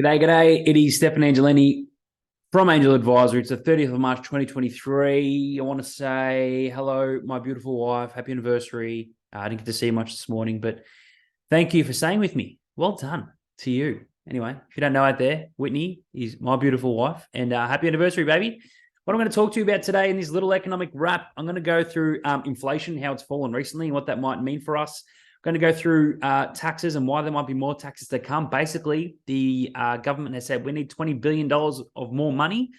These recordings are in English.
G'day. It is Stefan Angelini from Angel Advisory. It's the 30th of March, 2023. I want to say hello, my beautiful wife. Happy anniversary. I didn't get to see you much this morning, but thank you for staying with me. Well done to you. Anyway, if you don't know out there, Whitney is my beautiful wife, and happy anniversary, baby. What I'm going to talk to you about today in this little economic wrap, I'm going to go through inflation, how it's fallen recently, and what that might mean for us. I'm going to go through taxes and why there might be more taxes to come. Basically, the government has said we need $20 billion of more money.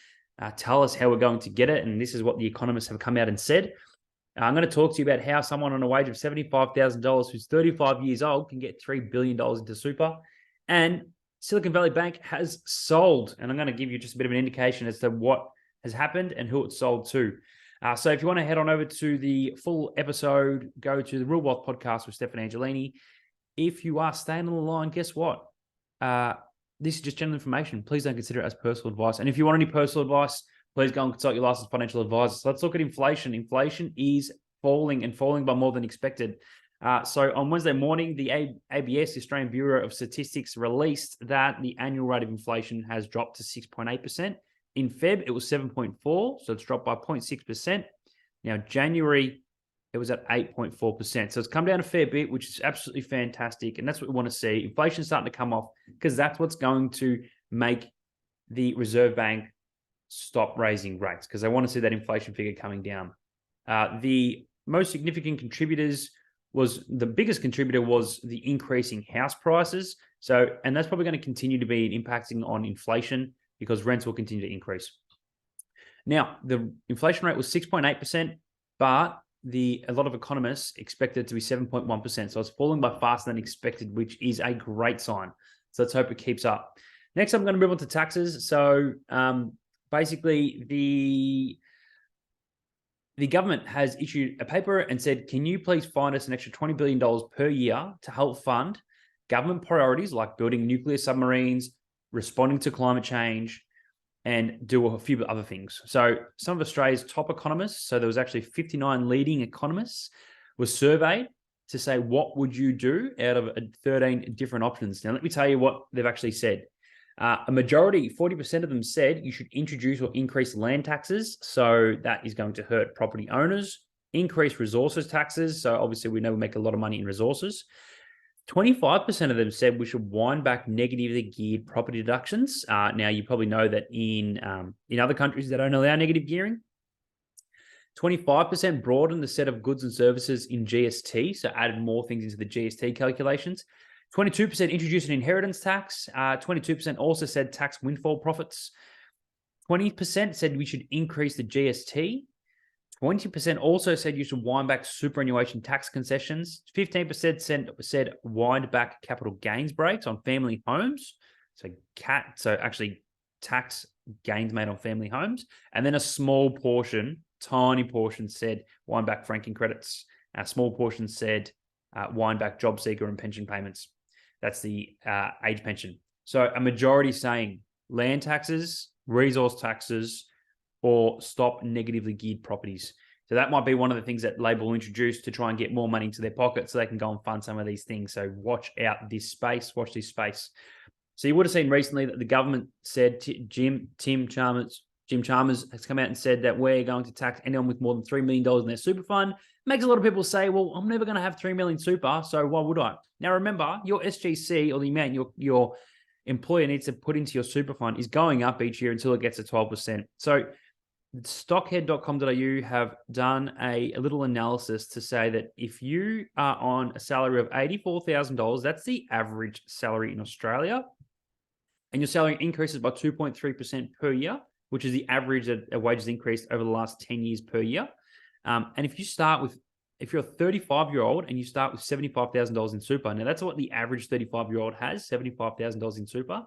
Tell us how we're going to get it. And this is what the economists have come out and said. I'm going to talk to you about how someone on a wage of $75,000 who's 35 years old can get $3 billion into super. And Silicon Valley Bank has sold. And I'm going to give you just a bit of an indication as to what has happened and who it's sold to. So if you want to head on over to the full episode, go to the Real Wealth Podcast with Stefan Angelini. If you are staying on the line, guess what? This is just general information. Please don't consider it as personal advice. And if you want any personal advice, please go and consult your licensed financial advisor. So let's look at inflation. Inflation is falling and falling by more than expected. So on Wednesday morning, the ABS, the Australian Bureau of Statistics, released that the annual rate of inflation has dropped to 6.8%. In Feb, it was 7.4, so it's dropped by 0.6%. Now, January, it was at 8.4%. So it's come down a fair bit, which is absolutely fantastic. And that's what we want to see. Inflation's starting to come off because that's what's going to make the Reserve Bank stop raising rates because they want to see that inflation figure coming down. The most significant contributors the biggest contributor was the increasing house prices. And that's probably going to continue to be impacting on inflation because rents will continue to increase. Now, the inflation rate was 6.8%, but a lot of economists expect it to be 7.1%. So it's falling by faster than expected, which is a great sign. So let's hope it keeps up. Next, I'm going to move on to taxes. So basically, the government has issued a paper and said, can you please find us an extra $20 billion per year to help fund government priorities like building nuclear submarines, responding to climate change, and do a few other things. So some of Australia's top economists, so there was actually 59 leading economists, were surveyed to say, what would you do out of 13 different options? Now, let me tell you what they've actually said. A majority, 40% of them said you should introduce or increase land taxes. So that is going to hurt property owners. Increase resources taxes. So obviously we know we make a lot of money in resources. 25% of them said we should wind back negatively geared property deductions. Now, you probably know that in other countries that don't allow negative gearing. 25% broadened the set of goods and services in GST, so added more things into the GST calculations. 22% introduced an inheritance tax. 22% also said tax windfall profits. 20% said we should increase the GST. 20% also said you should wind back superannuation tax concessions. 15% said wind back capital gains breaks on family homes. So actually tax gains made on family homes. And then a small portion, tiny portion said wind back franking credits. A small portion said wind back job seeker and pension payments. That's the age pension. So a majority saying land taxes, resource taxes, or stop negatively geared properties. So that might be one of the things that Labor will introduce to try and get more money into their pocket so they can go and fund some of these things. So watch out this space, watch this space. So you would have seen recently that the government said, Jim Chalmers has come out and said that we're going to tax anyone with more than $3 million in their super fund. Makes a lot of people say, well, I'm never going to have $3 million super, so why would I? Now remember, your SGC or the amount your employer needs to put into your super fund is going up each year until it gets to 12%. So stockhead.com.au have done a little analysis to say that if you are on a salary of $84,000, that's the average salary in Australia, and your salary increases by 2.3% per year, which is the average that wages increased over the last 10 years per year. And if you're a 35-year-old and you start with $75,000 in super, now that's what the average 35-year-old has, $75,000 in super.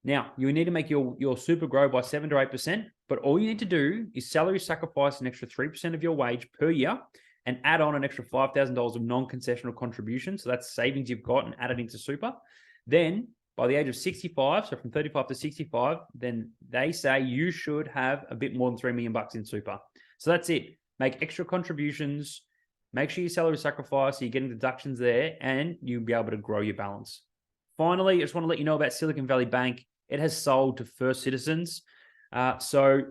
Now, you need to make your super grow by 7 to 8%, but all you need to do is salary sacrifice an extra 3% of your wage per year and add on an extra $5,000 of non-concessional contribution. So that's savings you've got and add it into super. Then by the age of 65, so from 35 to 65, then they say you should have a bit more than $3 million in super. So that's it. Make extra contributions, make sure you salary sacrifice, so you're getting deductions there, and you'll be able to grow your balance. Finally, I just want to let you know about Silicon Valley Bank. it has sold to First Citizens. So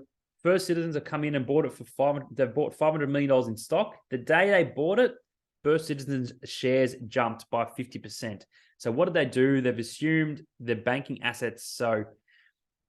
First Citizens have come in and bought it for they've bought $500 million in stock. The day they bought it, First Citizens shares jumped by 50%. So what did they do? They've assumed their banking assets. So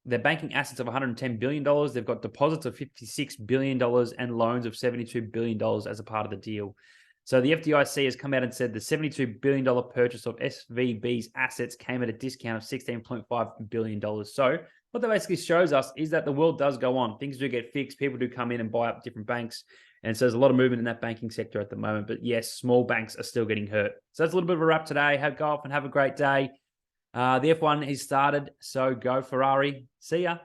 their banking assets of $110 billion. They've got deposits of $56 billion and loans of $72 billion as a part of the deal. So the FDIC has come out and said the $72 billion purchase of SVB's assets came at a discount of $16.5 billion. So what that basically shows us is that the world does go on. Things do get fixed. People do come in and buy up different banks. And so there's a lot of movement in that banking sector at the moment. But yes, small banks are still getting hurt. So that's a little bit of a wrap today. Go off and have a great day. The F1 has started. So go Ferrari. See ya.